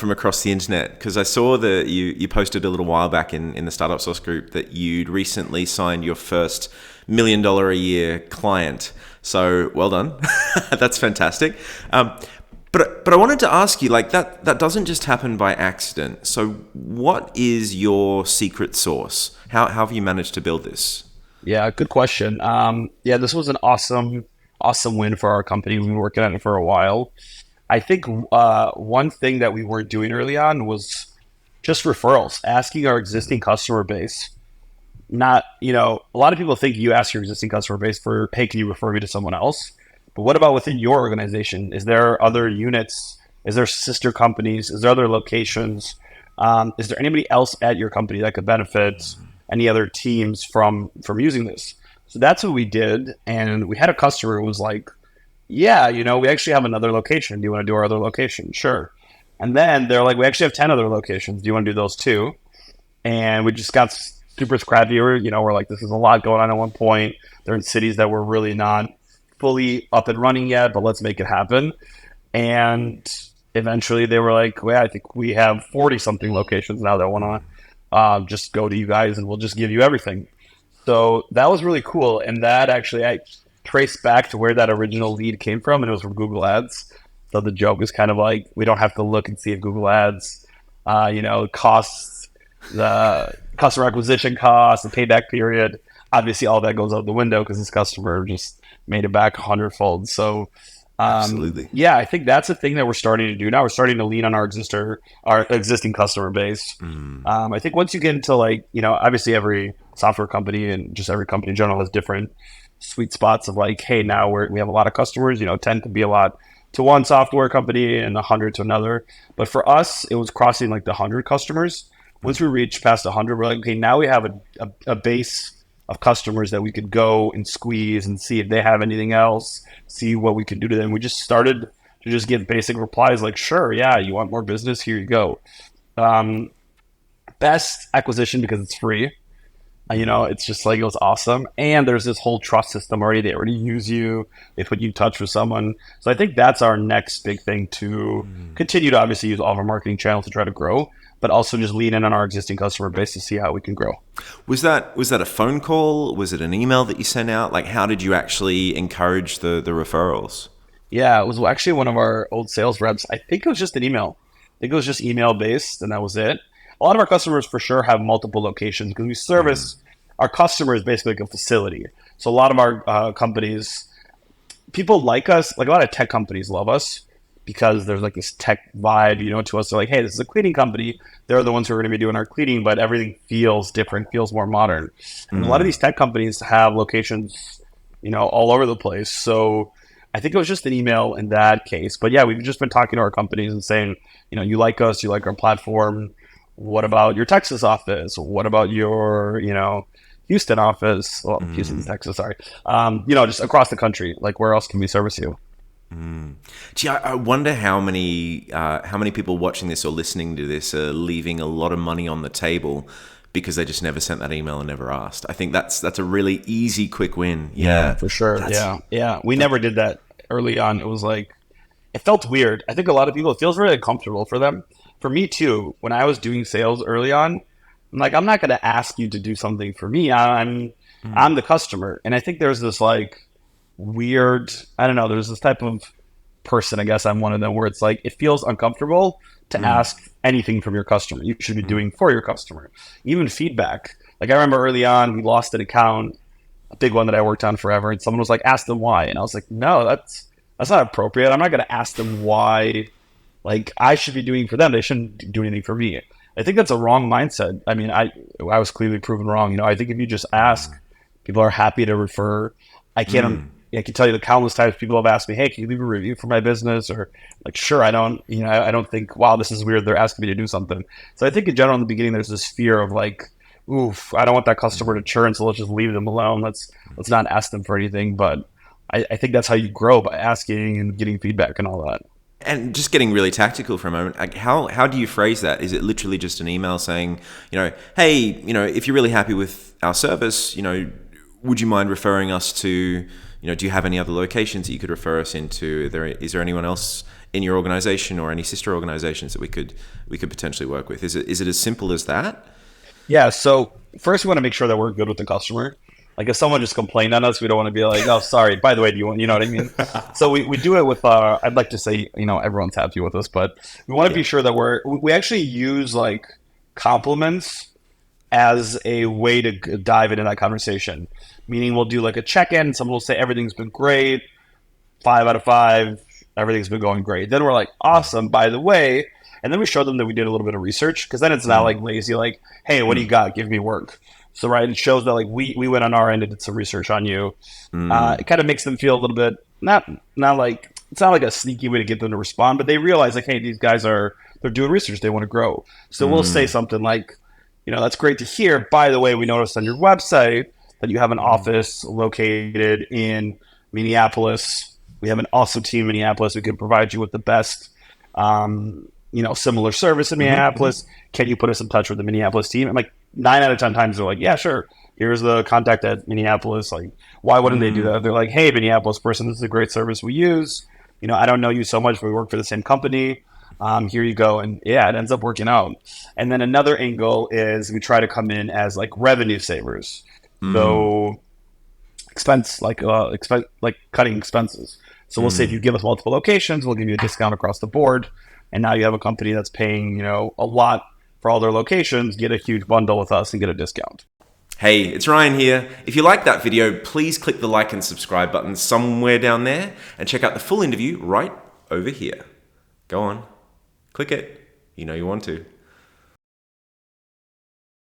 from across the internet, because I saw that you posted a little while back in the StartupSauce group that you'd recently signed your first $1 million a year client. So well done. That's fantastic. But I wanted to ask you, like, that doesn't just happen by accident. So what is your secret sauce? How have you managed to build this? Yeah, good question. This was an awesome win for our company. We've been working on it for a while. I think one thing that we weren't doing early on was just referrals, asking our existing customer base. Not, a lot of people think you ask your existing customer base for, hey, can you refer me to someone else? But what about within your organization? Is there other units? Is there sister companies? Is there other locations? Is there anybody else at your company that could benefit any other teams from using this? So that's what we did. And we had a customer who was like, yeah, we actually have another location. Do you want to do our other location? Sure. And then they're like, we actually have 10 other locations. Do you want to do those too? And we just got super scrappy. We're like, this is a lot going on at one point. They're in cities that we're really not fully up and running yet, but let's make it happen. And eventually they were like, well, I think we have 40 something locations now that want to just go to you guys and we'll just give you everything. So that was really cool. And that actually, I traced back to where that original lead came from, and it was from Google Ads. So the joke is kind of like, we don't have to look and see if Google Ads, costs, the customer acquisition costs, the payback period. Obviously, all that goes out the window because this customer just made it back 100-fold. So, Absolutely. Yeah, I think that's a thing that we're starting to do now. We're starting to lean on our existing customer base. I think once you get into obviously every software company and just every company in general has different sweet spots of like, hey, now we have a lot of customers. 10 could be a lot to one software company and 100 to another. But for us, it was crossing like the 100 customers. Once we reached past 100, we're like, okay, now we have a base of customers that we could go and squeeze and see if they have anything else, see what we could do to them. We just started to just give basic replies like, sure, yeah, you want more business? Here you go. Best acquisition because it's free. It's just like, it was awesome. And there's this whole trust system already. They already use you. They put you in touch with someone. So I think that's our next big thing to continue to obviously use all of our marketing channels to try to grow, but also just lean in on our existing customer base to see how we can grow. Was that a phone call? Was it an email that you sent out? Like, how did you actually encourage the referrals? Yeah, it was actually one of our old sales reps. I think it was just an email. I think it was just email based, and that was it. A lot of our customers for sure have multiple locations because we service our customers basically like a facility. So a lot of our companies, people like us, like a lot of tech companies love us because there's like this tech vibe, to us. They're like, hey, this is a cleaning company. They're the ones who are going to be doing our cleaning, but everything feels different, feels more modern. And a lot of these tech companies have locations, all over the place. So I think it was just an email in that case. But yeah, we've just been talking to our companies and saying, you like us, you like our platform. What about your Texas office? What about your, Houston office? Well, Houston, Texas, sorry. Just across the country. Like, where else can we service you? Gee, I wonder how many people watching this or listening to this are leaving a lot of money on the table because they just never sent that email and never asked. I think that's a really easy, quick win. Yeah, for sure. Yeah. We never did that early on. It was like, it felt weird. I think a lot of people, it feels really uncomfortable for them. For me too, when I was doing sales early on, I'm like, I'm not going to ask you to do something for me. I'm the customer. And I think there's this like weird, I don't know, there's this type of person, I guess I'm one of them, where it's like, it feels uncomfortable to ask anything from your customer. You should be doing for your customer. Even feedback. Like I remember early on, we lost an account, a big one that I worked on forever. And someone was like, ask them why. And I was like, no, that's not appropriate. I'm not going to ask them why. Like, I should be doing for them. They shouldn't do anything for me. I think that's a wrong mindset. I mean, I was clearly proven wrong. I think if you just ask, people are happy to refer. I can tell you the countless times people have asked me, hey, can you leave a review for my business? Or like, sure, I don't think, wow, this is weird. They're asking me to do something. So I think in general, in the beginning, there's this fear of like, oof, I don't want that customer to churn, so let's just leave them alone. Let's not ask them for anything. But I think that's how you grow, by asking and getting feedback and all that. And just getting really tactical for a moment, like how do you phrase that? Is it literally just an email saying, hey, if you're really happy with our service, would you mind referring us to, do you have any other locations that you could refer us into? Is there anyone else in your organization or any sister organizations that we could potentially work with? Is it as simple as that? Yeah. So first, we want to make sure that we're good with the customer. Like if someone just complained on us, we don't want to be like, oh, sorry. By the way, do you want, you know what I mean? So we do it with I'd like to say, everyone's happy with us, but we want to be sure that we actually use like compliments as a way to dive into that conversation. Meaning we'll do like a check-in. Someone will say everything's been great, 5 out of 5. Everything's been going great. Then we're like, awesome. By the way, and then we show them that we did a little bit of research because then it's not like lazy. Like, hey, what do you got? Give me work. So right, it shows that like we went on our end and did some research on you. It kind of makes them feel a little bit not like it's not like a sneaky way to get them to respond, but they realize like, hey, these guys they're doing research. They want to grow. So we'll say something like, that's great to hear. By the way, we noticed on your website that you have an office located in Minneapolis. We have an awesome team in Minneapolis. We can provide you with the best, similar service in Minneapolis. Can you put us in touch with the Minneapolis team? And like 9 out of 10 times they're like, yeah, sure. Here's the contact at Minneapolis. Like, why wouldn't they do that? They're like, hey, Minneapolis person, this is a great service we use. I don't know you so much, but we work for the same company. Here you go. And yeah, it ends up working out. And then another angle is we try to come in as like revenue savers. So cutting expenses. So we'll say if you give us multiple locations, we'll give you a discount across the board. And now you have a company that's paying, a lot for all their locations, get a huge bundle with us and get a discount. Hey, it's Ryan here. If you liked that video, please click the like and subscribe button somewhere down there and check out the full interview right over here. Go on, click it. You know you want to.